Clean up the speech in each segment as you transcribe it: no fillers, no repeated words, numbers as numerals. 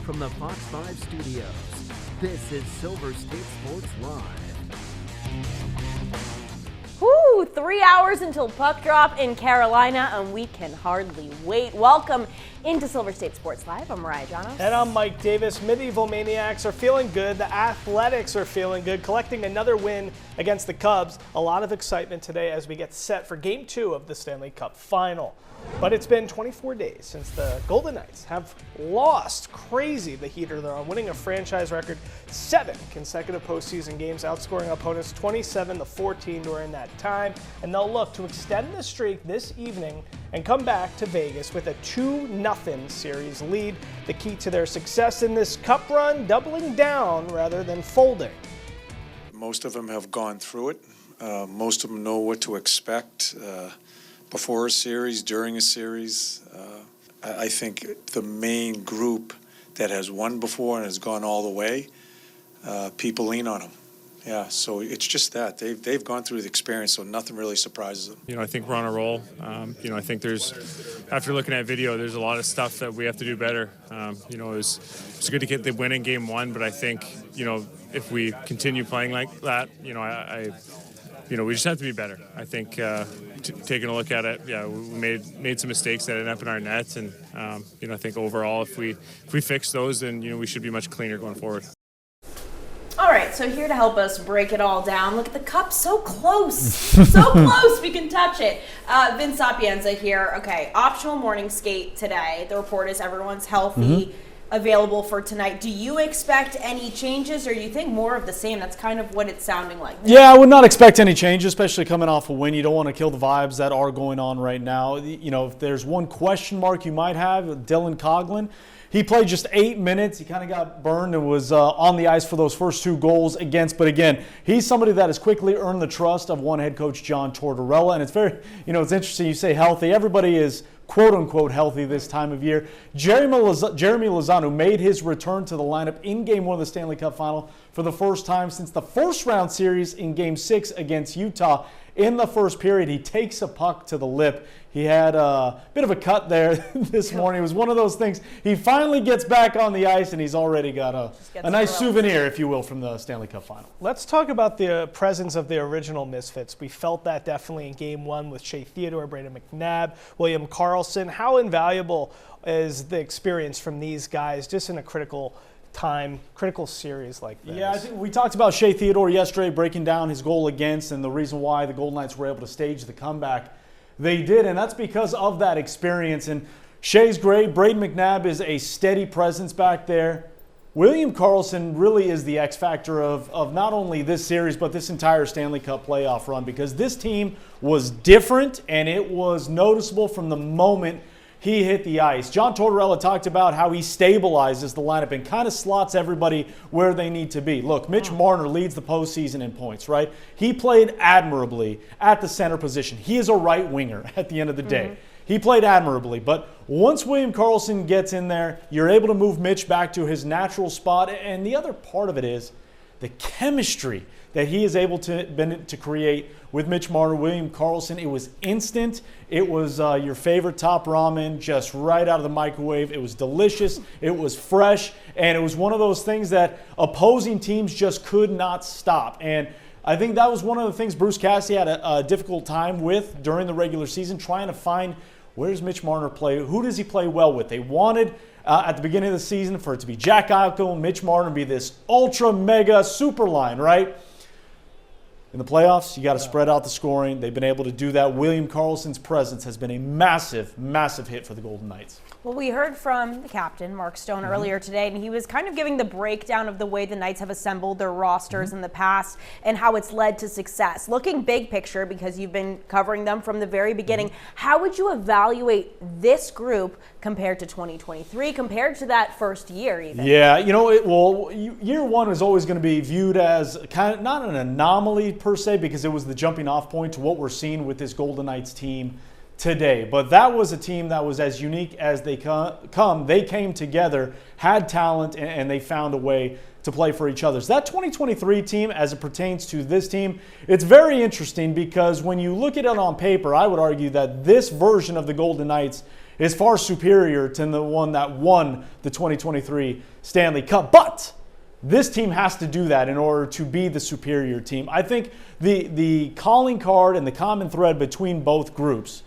from the Fox 5 studios, this is Silver State Sports Live. Woo! 3 hours until puck drop in Carolina, and we can hardly wait. Welcome into Silver State Sports Live. I'm Mariah, Janos. And I'm Mike Davis. Medieval Maniacs are feeling good. The Athletics are feeling good, collecting another win against the Cubs. A lot of excitement today as we get set for Game 2 of the Stanley Cup Final. But it's been 24 days since the Golden Knights have lost crazy the heater they're on, winning a franchise record 7 consecutive postseason games, outscoring opponents 27-14 during that time. And they'll look to extend the streak this evening and come back to Vegas with a 2-0 series lead. The key to their success in this cup run, doubling down rather than folding. Most of them have gone through it. Most of them know what to expect. Before a series, during a series. I think the main group that has won before and has gone all the way, people lean on them. Yeah, so it's just that. They've gone through the experience, so nothing really surprises them. I think we're on a roll. I think after looking at video, there's a lot of stuff that we have to do better. It was good to get the win in Game 1, but I think, if we continue playing like that, we just have to be better. I think taking a look at it, we made some mistakes that ended up in our nets, and I think overall, if we fix those, then we should be much cleaner going forward. All right, so here to help us break it all down. Look at the cup, so close, so close, we can touch it. Vince Sapienza here. Okay, optional morning skate today. The report is everyone's healthy. Available for tonight. Do you expect any changes, or do you think more of the same? That's kind of what it's sounding like. Yeah, I would not expect any changes, especially coming off a win. You don't want to kill the vibes that are going on right now. If there's one question mark you might have, Dylan Coughlin. He played just 8 minutes. He kind of got burned and was on the ice for those first 2 goals against. But again, he's somebody that has quickly earned the trust of one head coach, John Tortorella. And it's very, it's interesting. You say healthy. Everybody is quote-unquote healthy this time of year. Jeremy Lozano made his return to the lineup in Game 1 of the Stanley Cup Final for the first time since the first-round series in Game 6 against Utah. In the first period, he takes a puck to the lip. He had a bit of a cut there this morning. It was one of those things. He finally gets back on the ice, and he's already got a nice souvenir, if you will, from the Stanley Cup Final. Let's talk about the presence of the original Misfits. We felt that definitely in Game 1 with Shea Theodore, Brayden McNabb, William Karlsson. How invaluable is the experience from these guys just in a critical series like this? Yeah, I think we talked about Shea Theodore yesterday, breaking down his goal against and the reason why the Golden Knights were able to stage the comeback they did, and that's because of that experience. And Shea's great. Brayden McNabb is a steady presence back there. William Karlsson really is the X factor of not only this series, but this entire Stanley Cup playoff run, because this team was different, and it was noticeable from the moment he hit the ice. John Tortorella talked about how he stabilizes the lineup and kind of slots everybody where they need to be. Look, Mitch Marner leads the postseason in points, right? He played admirably at the center position. He is a right winger at the end of the day. He played admirably, but once William Karlsson gets in there, you're able to move Mitch back to his natural spot. And the other part of it is the chemistry that he is able to create with Mitch Marner, William Karlsson. It was instant. It was your favorite top ramen, just right out of the microwave. It was delicious. It was fresh. And it was one of those things that opposing teams just could not stop. And I think that was one of the things Bruce Cassidy had a difficult time with during the regular season, trying to find where does Mitch Marner play? Who does he play well with? They wanted at the beginning of the season for it to be Jack Eichel and Mitch Marner be this ultra mega super line, right? In the playoffs, you got to spread out the scoring. They've been able to do that. William Karlsson's presence has been a massive, massive hit for the Golden Knights. Well, we heard from the captain, Mark Stone, earlier today, and he was kind of giving the breakdown of the way the Knights have assembled their rosters in the past and how it's led to success. Looking big picture, because you've been covering them from the very beginning, how would you evaluate this group compared to 2023, compared to that first year even? Yeah, year one is always going to be viewed as kind of not an anomaly per se, because it was the jumping off point to what we're seeing with this Golden Knights team today. But that was a team that was as unique as they come. They came together, had talent, and they found a way to play for each other. So that 2023 team, as it pertains to this team, it's very interesting because when you look at it on paper, I would argue that this version of the Golden Knights is far superior to the one that won the 2023 Stanley Cup. But this team has to do that in order to be the superior team. I think the calling card and the common thread between both groups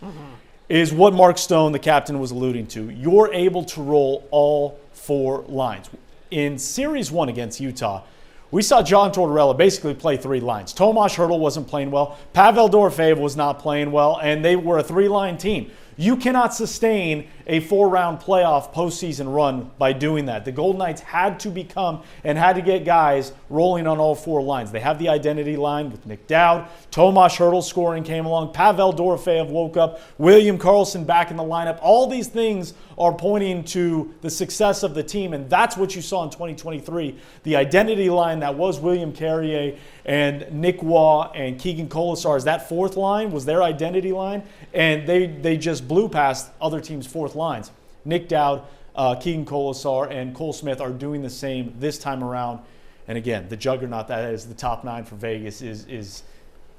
is what Mark Stone, the captain, was alluding to. You're able to roll all 4 lines. In Series 1 against Utah, we saw John Tortorella basically play 3 lines. Tomas Hertl wasn't playing well. Pavel Dorofeyev was not playing well, and they were a 3-line team. You cannot sustain a 4-round playoff postseason run by doing that. The Golden Knights had to become and had to get guys rolling on all 4 lines. They have the identity line with Nick Dowd. Tomas Hertl scoring came along. Pavel Dorofeyev woke up. William Karlsson back in the lineup. All these things are pointing to the success of the team, and that's what you saw in 2023. The identity line that was William Carrier and Nick Waugh and Keegan Colasar, that 4th line was their identity line, and they just blew past other teams' 4th lines. Nick Dowd, Keegan Colasar, and Cole Smith are doing the same this time around. And again, the juggernaut that is the top 9 for Vegas is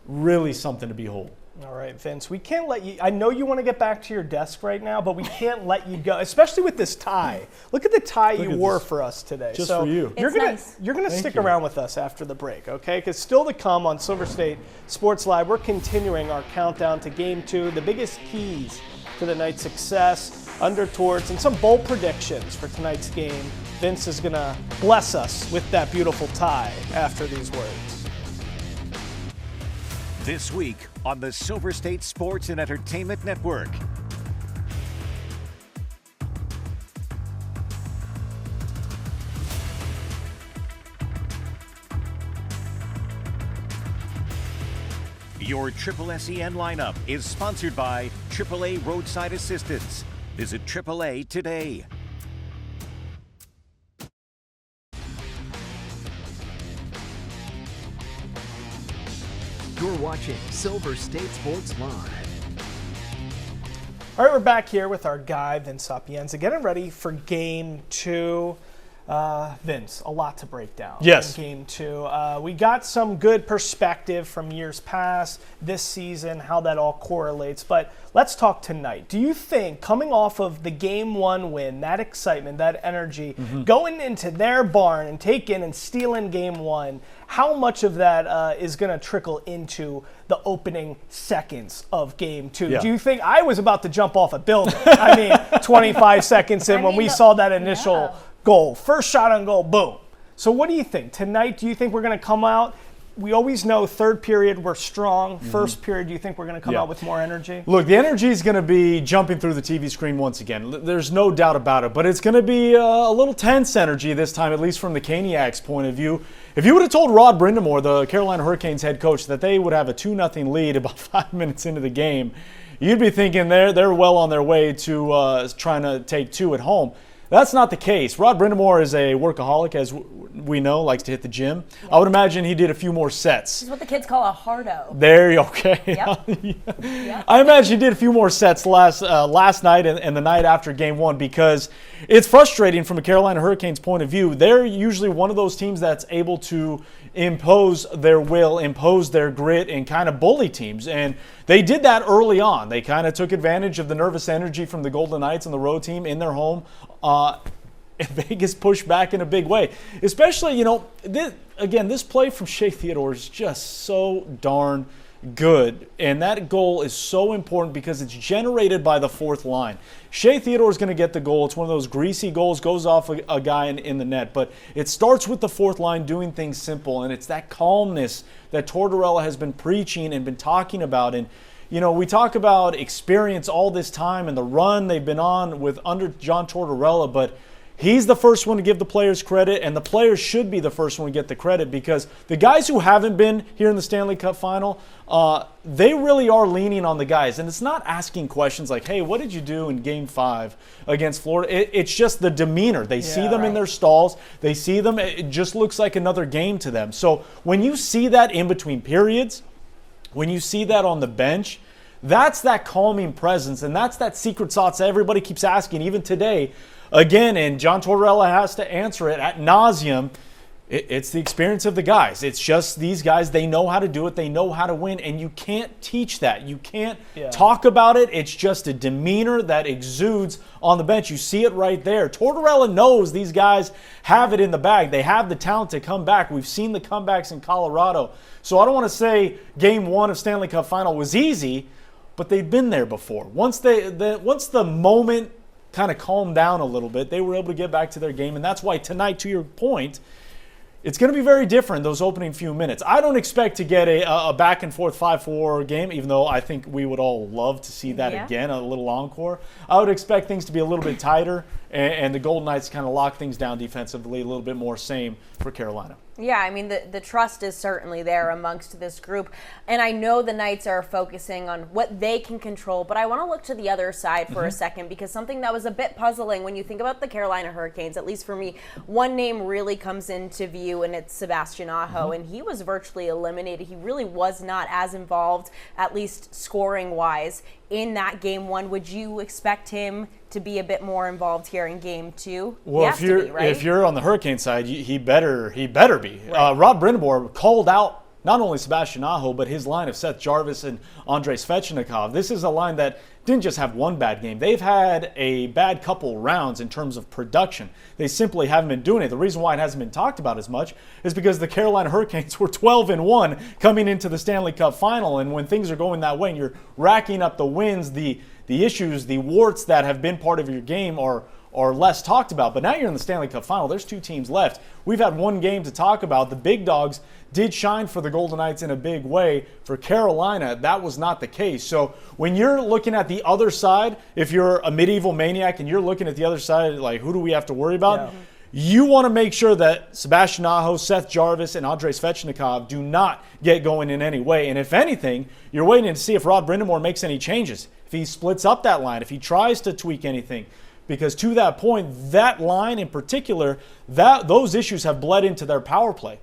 really something to behold. All right, Vince, we can't let you – I know you want to get back to your desk right now, but we can't let you go, especially with this tie. Look at the tie you wore for us today. Just for you. You're going to stick around with us after the break, okay? Because still to come on Silver State Sports Live, we're continuing our countdown to Game 2, the biggest keys to the night's success, undertowards, and some bold predictions for tonight's game. Vince is going to bless us with that beautiful tie after these words. This week on the Silver State Sports and Entertainment Network. Your Triple SEN lineup is sponsored by AAA Roadside Assistance. Visit AAA today. You're watching Silver State Sports Live. All right, we're back here with our guy, Vince Sapienza, getting ready for Game 2. Vince, a lot to break down. Yes. In Game 2. We got some good perspective from years past, this season, how that all correlates. But let's talk tonight. Do you think, coming off of the Game 1 win, that excitement, that energy, going into their barn and taking and stealing Game 1, how much of that is going to trickle into the opening seconds of Game 2? Yeah. Do you think – I was about to jump off a building. 25 seconds in when we saw that initial goal. First shot on goal, boom. So what do you think? Tonight, do you think we're going to come out? We always know third period we're strong. First period, do you think we're going to come out with more energy? Look, the energy is going to be jumping through the TV screen once again. There's no doubt about it. But it's going to be a little tense energy this time, at least from the Caniacs' point of view. If you would have told Rod Brindamore, the Carolina Hurricanes head coach, that they would have a 2-0 lead about 5 minutes into the game, you'd be thinking they're well on their way to trying to take 2 at home. That's not the case. Rod Brindamore is a workaholic, as we know, likes to hit the gym. I would imagine he did a few more sets. This is what the kids call a hardo. There you okay. Yep. Yeah. I imagine he did a few more sets last night and the night after Game 1, because it's frustrating from a Carolina Hurricanes point of view. They're usually one of those teams that's able to impose their will, impose their grit, and kind of bully teams. And they did that early on. They kind of took advantage of the nervous energy from the Golden Knights and the road team in their home. Vegas pushed back in a big way. Especially, this play from Shea Theodore is just so darn good. And that goal is so important because it's generated by the 4th line. Shea Theodore is going to get the goal. It's one of those greasy goals, goes off a guy in the net. But it starts with the 4th line doing things simple. And it's that calmness that Tortorella has been preaching and been talking about. And we talk about experience all this time and the run they've been on under John Tortorella, but he's the first one to give the players credit, and the players should be the first one to get the credit, because the guys who haven't been here in the Stanley Cup Final, they really are leaning on the guys. And it's not asking questions like, hey, what did you do in Game 5 against Florida? It's just the demeanor. They see them in their stalls. They see them. It just looks like another game to them. So when you see that in between periods, when you see that on the bench, that's that calming presence, and that's that secret sauce everybody keeps asking, even today. Again, and John Tortorella has to answer it ad nauseum. It's the experience of the guys. It's just these guys, they know how to do it. They know how to win, and you can't teach that. You can't talk about it. It's just a demeanor that exudes on the bench. You see it right there. Tortorella knows these guys have it in the bag. They have the talent to come back. We've seen the comebacks in Colorado. So I don't want to say Game 1 of Stanley Cup Final was easy, but they've been there before. Once the moment kind of calmed down a little bit, they were able to get back to their game, and that's why tonight, to your point, it's going to be very different those opening few minutes. I don't expect to get a back-and-forth 5-4 game, even though I think we would all love to see that again, a little encore. I would expect things to be a little bit tighter, and the Golden Knights kind of lock things down defensively, a little bit more same for Carolina. Yeah, I mean, the trust is certainly there amongst this group. And I know the Knights are focusing on what they can control, but I want to look to the other side for a second, because something that was a bit puzzling when you think about the Carolina Hurricanes, at least for me, one name really comes into view, and it's Sebastian Aho. And he was virtually eliminated. He really was not as involved, at least scoring-wise, in that Game 1. Would you expect him to be a bit more involved here in Game 2? Well, if you're on the Hurricane side, he better be. Right. Rod Brind'Amour called out not only Sebastian Aho, but his line of Seth Jarvis and Andrei Svechnikov. This is a line that didn't just have one bad game. They've had a bad couple rounds in terms of production. They simply haven't been doing it. The reason why it hasn't been talked about as much is because the Carolina Hurricanes were 12-1 coming into the Stanley Cup Final, and when things are going that way and you're racking up the wins, the issues, the warts that have been part of your game are less talked about. But now you're in the Stanley Cup Final. There's 2 teams left. We've had one game to talk about. The big dogs did shine for the Golden Knights in a big way. For Carolina, that was not the case. So when you're looking at the other side, if you're a medieval maniac and you're looking at the other side, like, who do we have to worry about? Yeah. You want to make sure that Sebastian Aho, Seth Jarvis, and Andrei Svechnikov do not get going in any way. And if anything, you're waiting to see if Rod Brind'Amour makes any changes, if he splits up that line, if he tries to tweak anything. Because to that point, that line in particular, those issues have bled into their power play.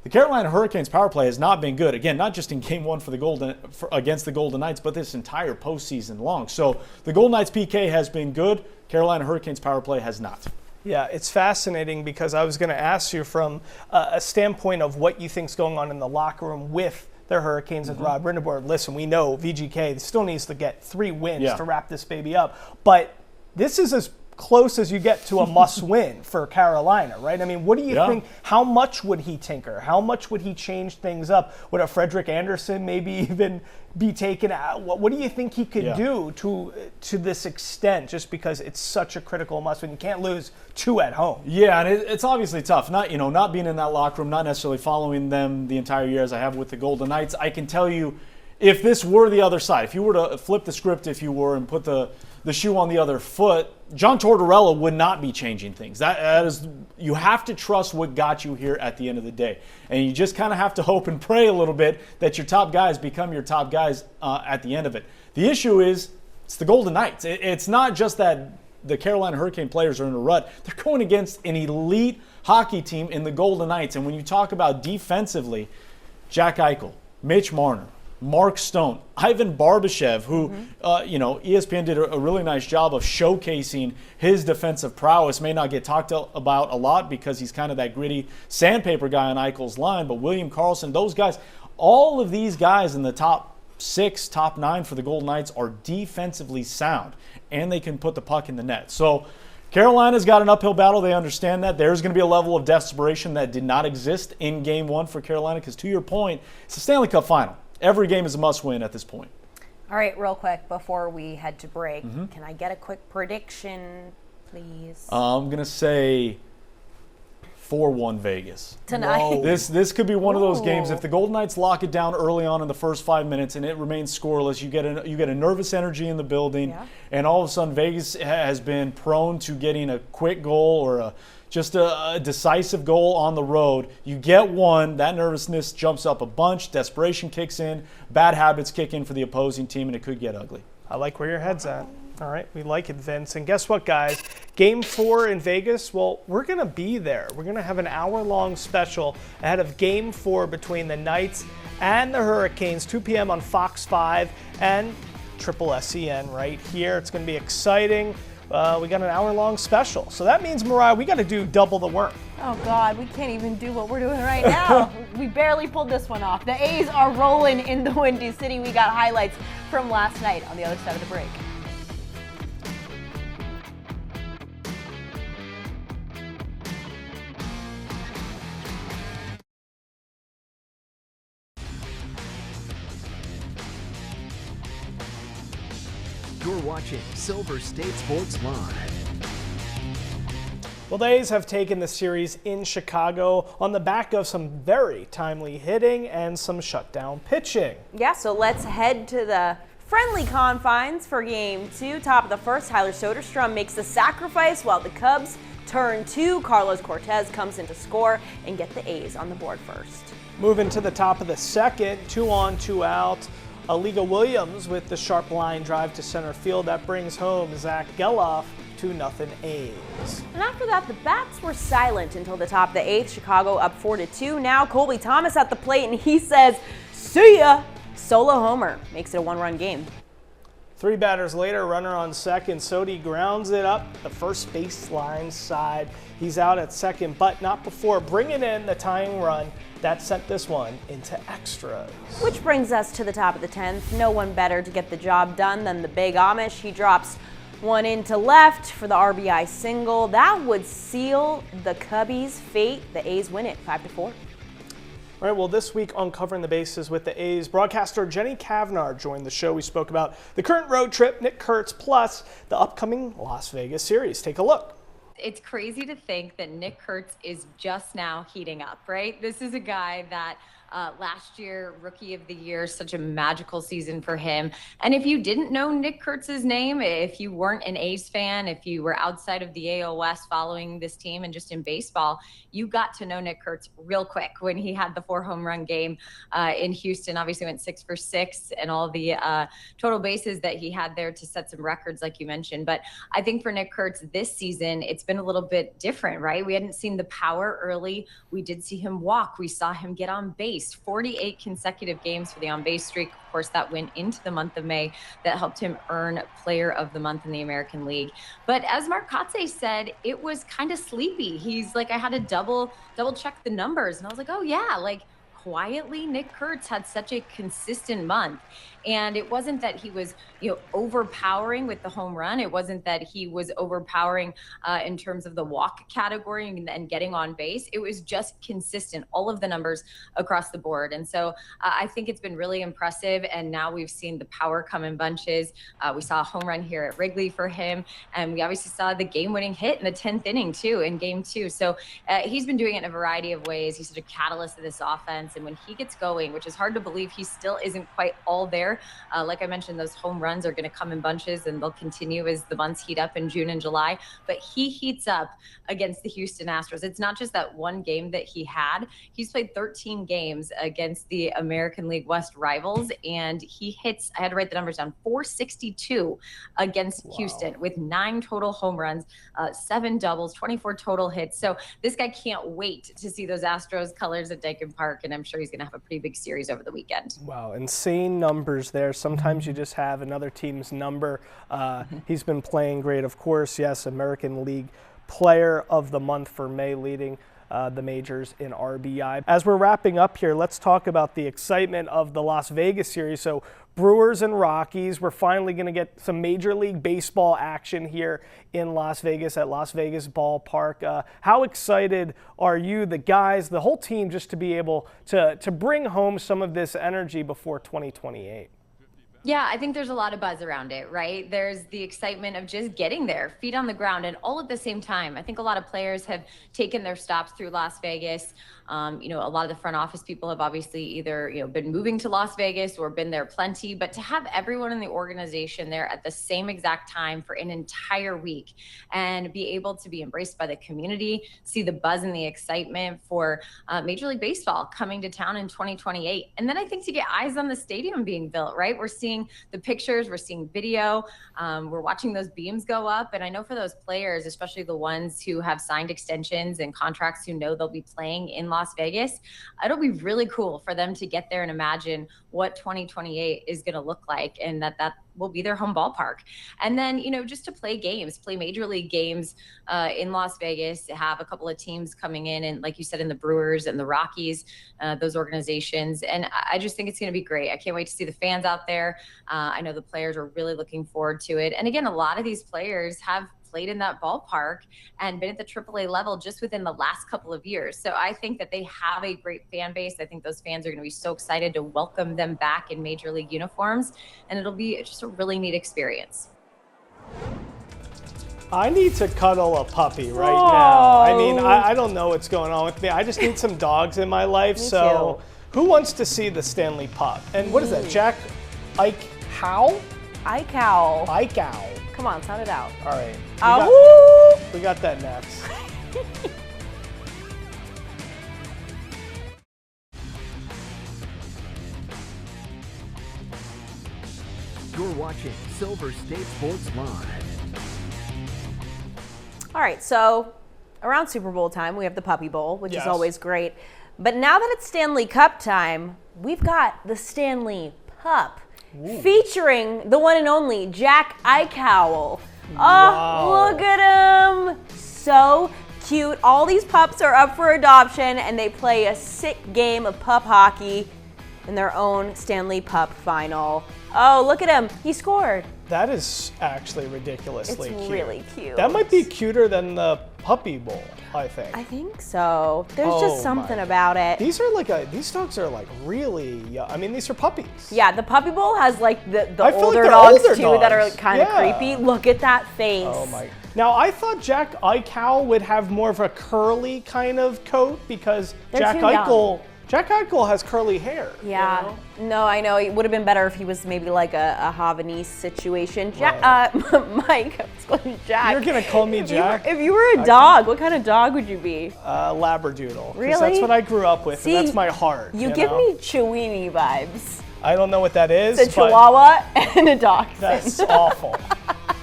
The Carolina Hurricanes power play has not been good. Again, not just in Game 1 against the Golden Knights, but this entire postseason long. So the Golden Knights PK has been good. Carolina Hurricanes power play has not. Yeah, it's fascinating, because I was going to ask you from a standpoint of what you think's going on in the locker room with the Hurricanes and Rod Brind'Amour. Listen, we know VGK still needs to get 3 wins to wrap this baby up, but this is as close as you get to a must-win for Carolina, right? I mean, what do you think? How much would he tinker? How much would he change things up? Would a Frederick Anderson maybe even be taken out? What do you think he could do to this extent, just because it's such a critical must-win? You can't lose 2 at home. Yeah, and it's obviously tough. Not being in that locker room, not necessarily following them the entire year as I have with the Golden Knights. I can tell you, if this were the other side, if you were to flip the script, if you were, and put the shoe on the other foot, John Tortorella would not be changing things. That is, you have to trust what got you here at the end of the day. And you just kind of have to hope and pray a little bit that your top guys become your top guys at the end of it. The issue is, it's the Golden Knights. It's not just that the Carolina Hurricane players are in a rut. They're going against an elite hockey team in the Golden Knights. And when you talk about defensively, Jack Eichel, Mitch Marner, Mark Stone, Ivan Barbashev, who, ESPN did a really nice job of showcasing his defensive prowess. May not get talked about a lot because he's kind of that gritty sandpaper guy on Eichel's line, but William Karlsson, those guys, all of these guys in the top 6, top 9 for the Golden Knights are defensively sound, and they can put the puck in the net. So Carolina's got an uphill battle. They understand that. There's going to be a level of desperation that did not exist in Game 1 for Carolina, because to your point, it's a Stanley Cup Final. Every game is a must-win at this point. All right, real quick, before we head to break, can I get a quick prediction, please? I'm going to say 4-1 Vegas. Tonight. Whoa. This could be one of those games. If the Golden Knights lock it down early on in the first 5 minutes and it remains scoreless, you get a nervous energy in the building, and all of a sudden Vegas has been prone to getting a quick goal or just a decisive goal on the road. You get one, that nervousness jumps up a bunch, desperation kicks in, bad habits kick in for the opposing team, and it could get ugly. I like where your head's at. All right, we like it, Vince. And guess what, guys? Game 4 in Vegas, well, we're going to be there. We're going to have an hour-long special ahead of Game 4 between the Knights and the Hurricanes, 2 p.m. on Fox 5 and Triple SEN right here. It's going to be exciting. we got an hour-long special. So that means, Mariah, we got to do double the work. Oh God, we can't even do what we're doing right now. We barely pulled this one off. The A's are rolling in the Windy City. We got highlights from last night on the other side of the break. You're watching Silver State Sports Live. Well, the A's have taken the series in Chicago on the back of some very timely hitting and some shutdown pitching. Yeah, so let's head to the friendly confines for Game 2. Top of the first, Tyler Soderstrom makes the sacrifice while the Cubs turn 2. Carlos Cortez comes in to score and get the A's on the board first. Moving to the top of the second, 2 on, 2 out. Aliga Williams with the sharp line drive to center field. That brings home Zach Geloff, 2-0 A's. And after that, the bats were silent until the top of the 8th. Chicago up 4-2. Now Colby Thomas at the plate, and he says, "See ya!" Solo homer makes it a 1-run game. 3 batters later, runner on second. Sodi grounds it up the first baseline side. He's out at second, but not before bringing in the tying run that sent this one into extras. Which brings us to the top of the 10th. No one better to get the job done than the Big Amish. He drops one into left for the RBI single. That would seal the Cubbies' fate. The A's win it 5-4. All right, well, this week on Covering the Bases with the A's, broadcaster Jenny Kavnar joined the show. We spoke about the current road trip, Nick Kurtz, plus the upcoming Las Vegas series. Take a look. It's crazy to think that Nick Kurtz is just now heating up, right? This is a guy that last year, Rookie of the Year, such a magical season for him. And if you didn't know Nick Kurtz's name, if you weren't an A's fan, if you were outside of the AL West following this team and just in baseball, you got to know Nick Kurtz real quick when he had the 4-home-run game in Houston. Obviously went 6 for 6 and all the total bases that he had there to set some records, like you mentioned. But I think for Nick Kurtz this season, it's been a little bit different, right? We hadn't seen the power early. We did see him walk. We saw him get on base. 48 consecutive games for the on-base streak. Of course, that went into the month of May. That helped him earn Player of the Month in the American League. But as Mark Kotze said, it was kind of sleepy. He's like, I had to double check the numbers. And I was like, oh yeah, like quietly, Nick Kurtz had such a consistent month. And it wasn't that he was, overpowering with the home run. It wasn't that he was overpowering in terms of the walk category and getting on base. It was just consistent, all of the numbers across the board. And so I think it's been really impressive. And now we've seen the power come in bunches. We saw a home run here at Wrigley for him. And we obviously saw the game-winning hit in the 10th inning, too, in Game 2. So he's been doing it in a variety of ways. He's such a catalyst of this offense. And when he gets going, which is hard to believe, he still isn't quite all there. Like I mentioned, those home runs are going to come in bunches and they'll continue as the months heat up in June and July. But he heats up against the Houston Astros. It's not just that one game that he had. He's played 13 games against the American League West rivals, and he hits, I had to write the numbers down, 462 against Houston with 9 total home runs, 7 doubles, 24 total hits. So this guy can't wait to see those Astros colors at Dakin Park, and I'm sure he's going to have a pretty big series over the weekend. Wow, insane numbers there. Sometimes you just have another team's number. He's been playing great, of course. Yes, American League Player of the Month for May, leading the majors in RBI. As we're wrapping up here, let's talk about the excitement of the Las Vegas series. So Brewers and Rockies, we're finally going to get some Major League Baseball action here in Las Vegas at Las Vegas Ballpark. How excited are you, the guys, the whole team, just to be able to bring home some of this energy before 2028? Yeah, I think there's a lot of buzz around it, right? There's the excitement of just getting there, feet on the ground, and all at the same time. I think a lot of players have taken their stops through Las Vegas. A lot of the front office people have obviously either, been moving to Las Vegas or been there plenty, but to have everyone in the organization there at the same exact time for an entire week and be able to be embraced by the community, see the buzz and the excitement for Major League Baseball coming to town in 2028. And then I think to get eyes on the stadium being built, right? We're seeing the pictures, we're seeing video, we're watching those beams go up. And I know for those players, especially the ones who have signed extensions and contracts who know they'll be playing in Las Vegas, it'll be really cool for them to get there and imagine what 2028 is going to look like, and that will be their home ballpark. And then, just to play major league games in Las Vegas, have a couple of teams coming in, and like you said, in the Brewers and the Rockies, those organizations. And I just think it's going to be great. I can't wait to see the fans out there. I know the players are really looking forward to it. And again, a lot of these players have played in that ballpark and been at the AAA level just within the last couple of years. So I think that they have a great fan base. I think those fans are going to be so excited to welcome them back in major league uniforms, and it'll be just a really neat experience. I need to cuddle a puppy right now. I mean, I don't know what's going on with me. I just need some dogs in my life. So who wants to see the Stanley Pup? And what is that, Jack Eichhow? Eichhow. Come on, sound it out. All right. We got that next. You're watching Silver State Sports Live. All right, so around Super Bowl time, we have the Puppy Bowl, which is Yes. always great. But now that it's Stanley Cup time, we've got the Stanley Pup featuring the one and only Jack Eichhow. Oh, look at him. So cute. All these pups are up for adoption, and they play a sick game of pup hockey in their own Stanley Cup Final. Oh, look at him. He scored. That is actually ridiculously cute. It's really cute. That might be cuter than the Puppy Bowl, I think. I think so. There's just something about it. These dogs are like really young. I mean, these are puppies. Yeah, the Puppy Bowl has like the I feel older like they're dogs older too that are dogs. kind of Yeah. creepy. Look at that face. Oh my. Now, I thought Jack Eichhow would have more of a curly kind of coat because They're Jack too young. Eichel has curly hair. Yeah. You know? No, I know. It would have been better if he was maybe like a Havanese situation. Mike, I was calling Jack. You're going to call me Jack? If you were a dog, what kind of dog would you be? Labradoodle. 'Cause Really? That's what I grew up with, See, and that's my heart. You give me Chiweenie vibes. I don't know what that is. It's a but Chihuahua and a dachshund. That's awful.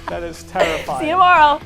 That is terrifying. See you tomorrow.